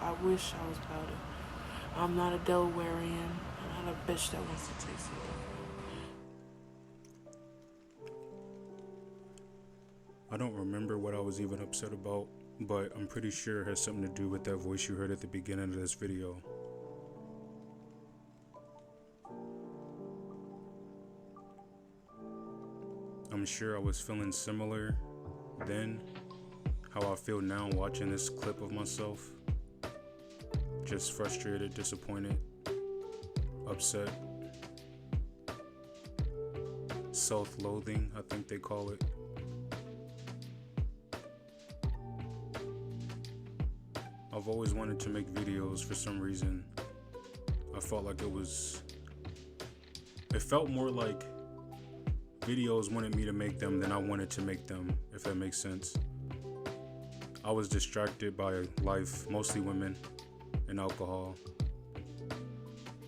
I wish I was about it. I'm not a Delawarean. I'm not a bitch that wants to taste it. I don't remember what I was even upset about, but I'm pretty sure it has something to do with that voice you heard at the beginning of this video. I'm sure I was feeling similar then, how I feel now watching this clip of myself. Just frustrated, disappointed, upset, self-loathing, I think they call it. I've always wanted to make videos for some reason. I felt like it felt more like videos wanted me to make them than I wanted to make them, if that makes sense. I was distracted by life, mostly women and alcohol.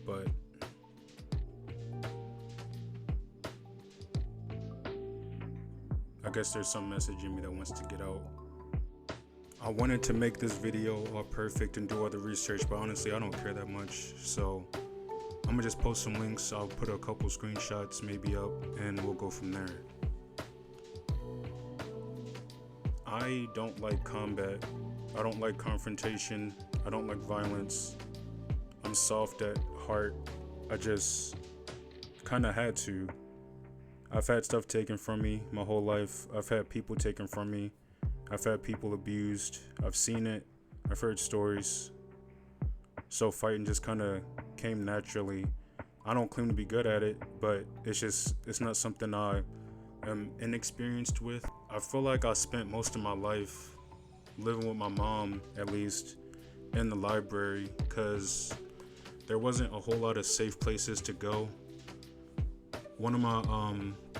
But I guess there's some message in me that wants to get out. I wanted to make this video all perfect and do all the research, but honestly, I don't care that much. So I'm gonna just post some links. I'll put a couple screenshots maybe up and we'll go from there. I don't like combat. I don't like confrontation. I don't like violence. I'm soft at heart. I just kind of had to. I've had stuff taken from me my whole life. I've had people taken from me. I've had people abused. I've seen it. I've heard stories. So fighting just kind of came naturally. I don't claim to be good at it, but it's not something I am inexperienced with. I feel like I spent most of my life living with my mom, at least, in the library, because there wasn't a whole lot of safe places to go. One of my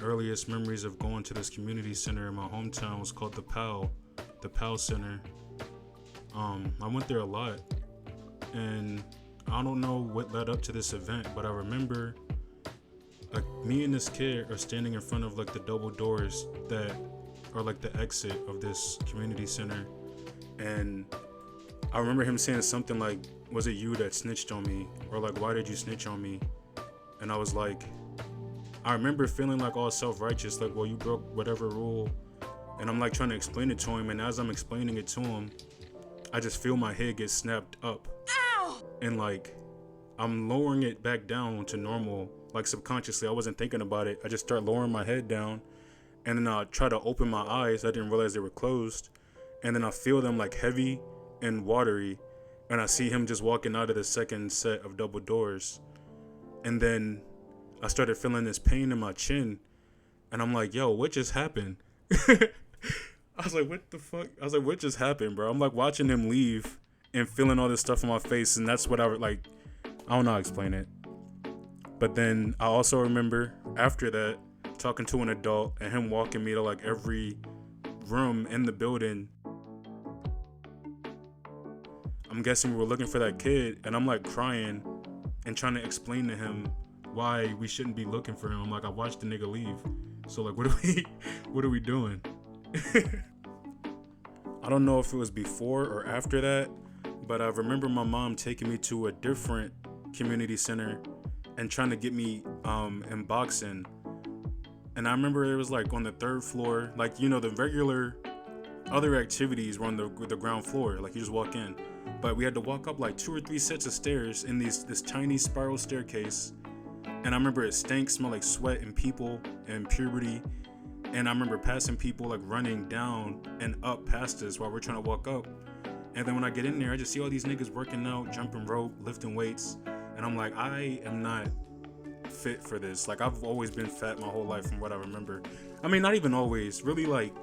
earliest memories of going to this community center in my hometown was called the PAL Center. I went there a lot, and I don't know what led up to this event, but I remember me and this kid are standing in front of like the double doors that are like the exit of this community center, and I remember him saying something like, "Was it you that snitched on me?" or like, "Why did you snitch on me?" And I was like, I remember feeling like all self-righteous, like, well, you broke whatever rule. And I'm like trying to explain it to him, and as I'm explaining it to him, I just feel my head get snapped up. Ow! And like, I'm lowering it back down to normal, like subconsciously. I wasn't thinking about it. I just start lowering my head down, and then I try to open my eyes. I didn't realize they were closed. And then I feel them like heavy and watery, and I see him just walking out of the second set of double doors. And then I started feeling this pain in my chin, and I'm like, yo, what just happened? I was like, what the fuck? I was like, what just happened, bro? I'm like watching him leave and feeling all this stuff on my face, and that's what I don't know how to explain it. But then I also remember after that talking to an adult and him walking me to like every room in the building. I'm guessing we were looking for that kid, and I'm like crying and trying to explain to him why we shouldn't be looking for him. I'm like, I watched the nigga leave, so like, what are we doing? I don't know if it was before or after that, but I remember my mom taking me to a different community center and trying to get me in boxing. And I remember it was like on the third floor, like, you know, the regular other activities were on the ground floor, like you just walk in, but we had to walk up like 2 or 3 sets of stairs in this tiny spiral staircase. And I remember it smelled like sweat and people and puberty. And I remember passing people like running down and up past us while we're trying to walk up. And then when I get in there, I just see all these niggas working out, jumping rope, lifting weights. And I'm like, I am not fit for this. Like, I've always been fat my whole life from what I remember. I mean, not even always. Really, like,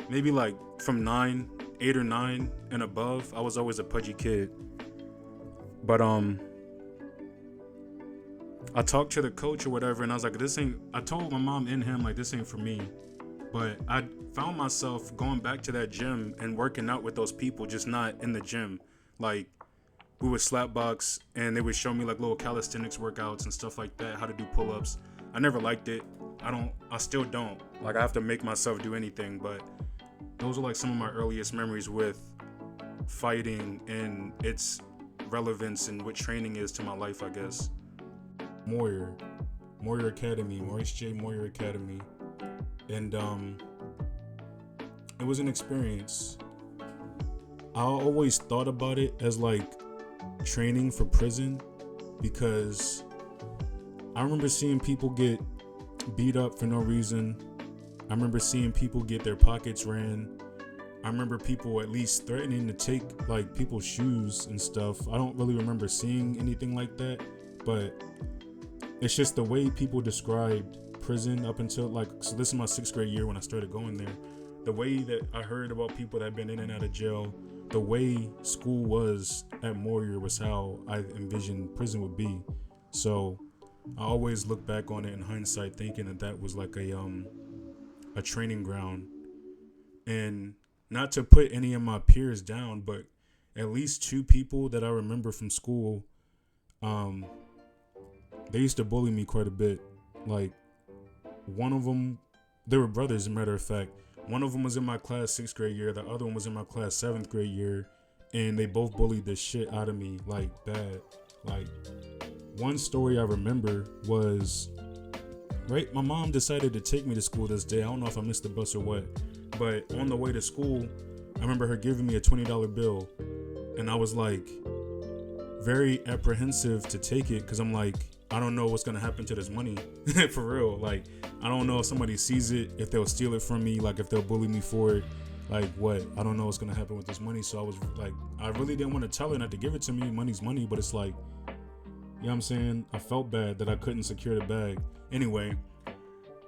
maybe like from 8 or 9 and above, I was always a pudgy kid. But I talked to the coach or whatever, and I was like, I told my mom and him, like, this ain't for me. But I found myself going back to that gym and working out with those people, just not in the gym. Like, we would slap box, and they would show me, like, little calisthenics workouts and stuff like that, how to do pull-ups. I never liked it. I still don't. Like, I have to make myself do anything, but those are, like, some of my earliest memories with fighting and its relevance and what training is to my life, I guess. Moyer Academy, Maurice J. Moyer Academy. And it was an experience. I always thought about it as like training for prison, because I remember seeing people get beat up for no reason. I remember seeing people get their pockets ran. I remember people at least threatening to take like people's shoes and stuff. I don't really remember seeing anything like that, but it's just the way people described prison up until like, so this is my 6th grade year when I started going there. The way that I heard about people that had been in and out of jail, the way school was at Moyer was how I envisioned prison would be. So I always look back on it in hindsight thinking that that was like a training ground. And not to put any of my peers down, but at least 2 people that I remember from school, they used to bully me quite a bit. Like, one of them, they were brothers, as a matter of fact. One of them was in my class 6th grade year. The other one was in my class 7th grade year. And they both bullied the shit out of me, like, bad. Like, one story I remember was, right, my mom decided to take me to school this day. I don't know if I missed the bus or what. But on the way to school, I remember her giving me a $20 bill. And I was, like, very apprehensive to take it, because I'm like, I don't know what's going to happen to this money. For real. Like, I don't know if somebody sees it, if they'll steal it from me, like if they'll bully me for it, like what? I don't know what's going to happen with this money. So I was like, I really didn't want to tell her not to give it to me. Money's money, but it's like, you know what I'm saying? I felt bad that I couldn't secure the bag. Anyway,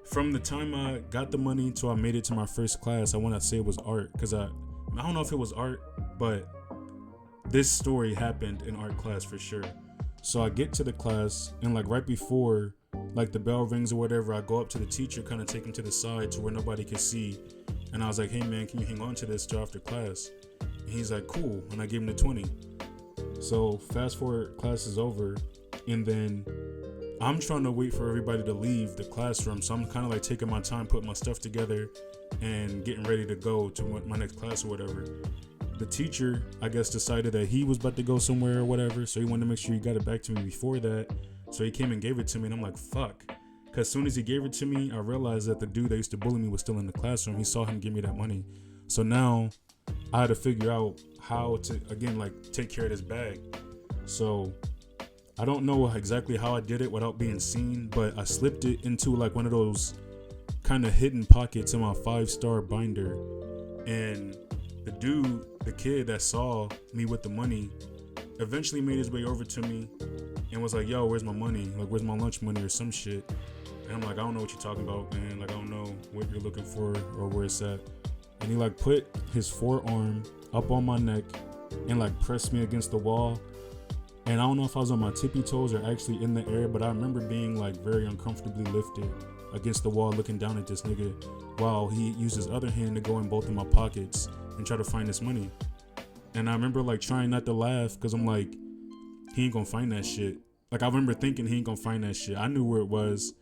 from the time I got the money till I made it to my first class, I want to say it was art, because I don't know if it was art, but this story happened in art class for sure. So I get to the class, and like right before like the bell rings or whatever, I go up to the teacher, kind of take him to the side to where nobody can see. And I was like, hey man, can you hang on to this till after class? And he's like, cool. And I gave him the 20. So fast forward, class is over. And then I'm trying to wait for everybody to leave the classroom. So I'm kind of like taking my time, putting my stuff together and getting ready to go to my next class or whatever. The teacher, I guess, decided that he was about to go somewhere or whatever, so he wanted to make sure he got it back to me before that. So he came and gave it to me, and I'm like, fuck. Because as soon as he gave it to me, I realized that the dude that used to bully me was still in the classroom. He saw him give me that money. So now I had to figure out how to, again, like, take care of this bag. So I don't know exactly how I did it without being seen, but I slipped it into like one of those kind of hidden pockets in my 5-star binder. And the kid that saw me with the money eventually made his way over to me and was like, yo, where's my money? Like, where's my lunch money or some shit? And I'm like, I don't know what you're talking about, man. Like, I don't know what you're looking for or where it's at. And he like put his forearm up on my neck and like pressed me against the wall. And I don't know if I was on my tippy toes or actually in the air, but I remember being like very uncomfortably lifted against the wall, looking down at this nigga while he used his other hand to go in both of my pockets and try to find this money. And I remember like trying not to laugh, because I'm like, he ain't gonna find that shit. Like, I remember thinking he ain't gonna find that shit. I knew where it was,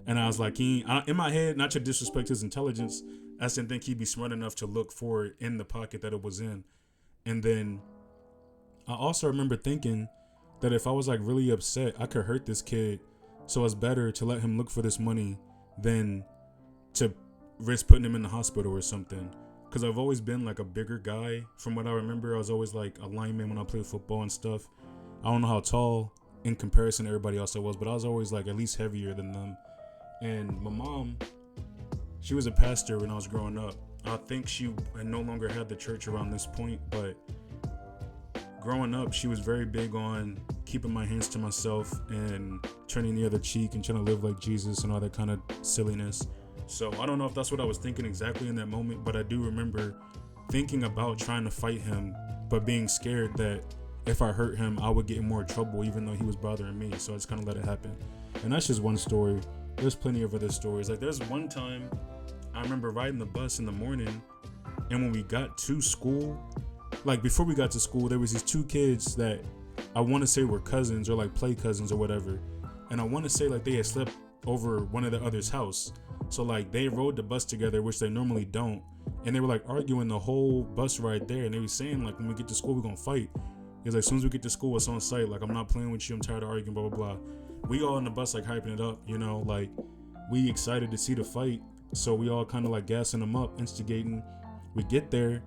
and I was like, in my head, not to disrespect his intelligence, I just didn't think he'd be smart enough to look for it in the pocket that it was in. And then I also remember thinking that if I was like really upset, I could hurt this kid, so it's better to let him look for this money than to risk putting him in the hospital or something. Because I've always been like a bigger guy. From what I remember, I was always like a lineman when I played football and stuff. I don't know how tall in comparison to everybody else I was, but I was always like at least heavier than them. And my mom, she was a pastor when I was growing up. I think she no longer had the church around this point, but growing up, she was very big on keeping my hands to myself and turning the other cheek and trying to live like Jesus and all that kind of silliness. So I don't know if that's what I was thinking exactly in that moment, but I do remember thinking about trying to fight him, but being scared that if I hurt him, I would get in more trouble, even though he was bothering me. So I just kind of let it happen. And that's just one story. There's plenty of other stories. Like, there's one time I remember riding the bus in the morning, and when we got to school, like before we got to school, there was these 2 kids that I want to say were cousins or like play cousins or whatever. And I want to say like they had slept over one of the other's house. So like they rode the bus together, which they normally don't. And they were like arguing the whole bus ride there, and they were saying like, when we get to school we're gonna fight. He's like, as soon as we get to school it's on site, like I'm not playing with you, I'm tired of arguing, blah blah blah. We all on the bus like hyping it up, you know, like we excited to see the fight, so we all kind of like gassing them up, instigating. We get there,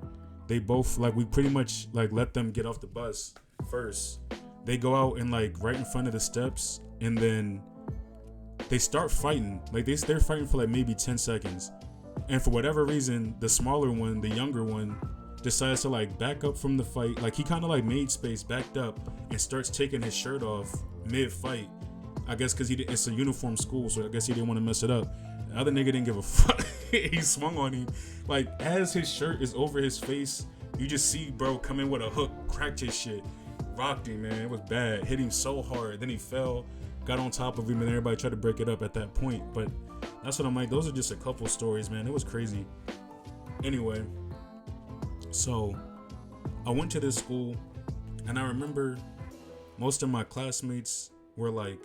they both like, we pretty much like let them get off the bus first. They go out and like right in front of the steps, and then they start fighting. Like they're fighting for like maybe 10 seconds. And for whatever reason, the smaller one, the younger one, decides to like back up from the fight. Like he kind of like made space, backed up, and starts taking his shirt off mid-fight. I guess because it's a uniform school, so I guess he didn't want to mess it up. The other nigga didn't give a fuck. He swung on him. Like as his shirt is over his face, you just see bro come in with a hook, cracked his shit, rocked him, man. It was bad. Hit him so hard. Then he fell, got on top of him, and everybody tried to break it up at that point. But that's what I'm like. Those are just a couple stories, man. It was crazy. Anyway, so I went to this school, and I remember most of my classmates were like,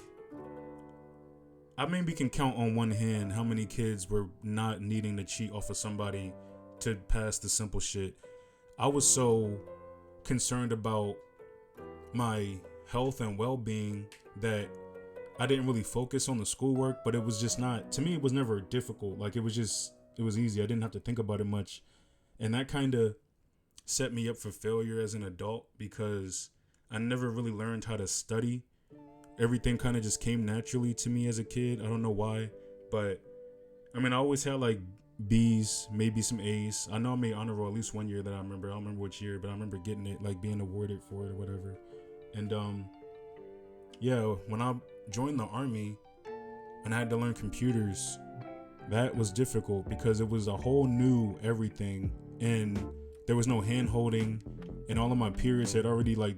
I maybe can count on one hand how many kids were not needing to cheat off of somebody to pass the simple shit. I was so concerned about my health and well-being that I didn't really focus on the schoolwork, but it was just not, to me, it was never difficult. Like it was easy. I didn't have to think about it much. And that kind of set me up for failure as an adult because I never really learned how to study. Everything kind of just came naturally to me as a kid. I don't know why, but I mean, I always had like B's, maybe some A's. I know I made honor roll at least one year that I remember. I don't remember which year, but I remember getting it, like being awarded for it or whatever. And yeah, when I joined the army and I had to learn computers, that was difficult because it was a whole new everything, and there was no hand holding, and all of my peers had already like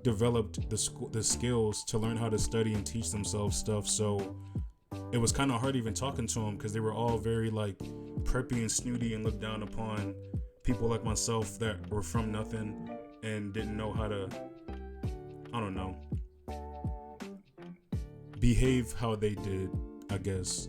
developed the skills to learn how to study and teach themselves stuff. So it was kind of hard even talking to them because they were all very like preppy and snooty and looked down upon people like myself that were from nothing and didn't know how to, I don't know, behave how they did, I guess.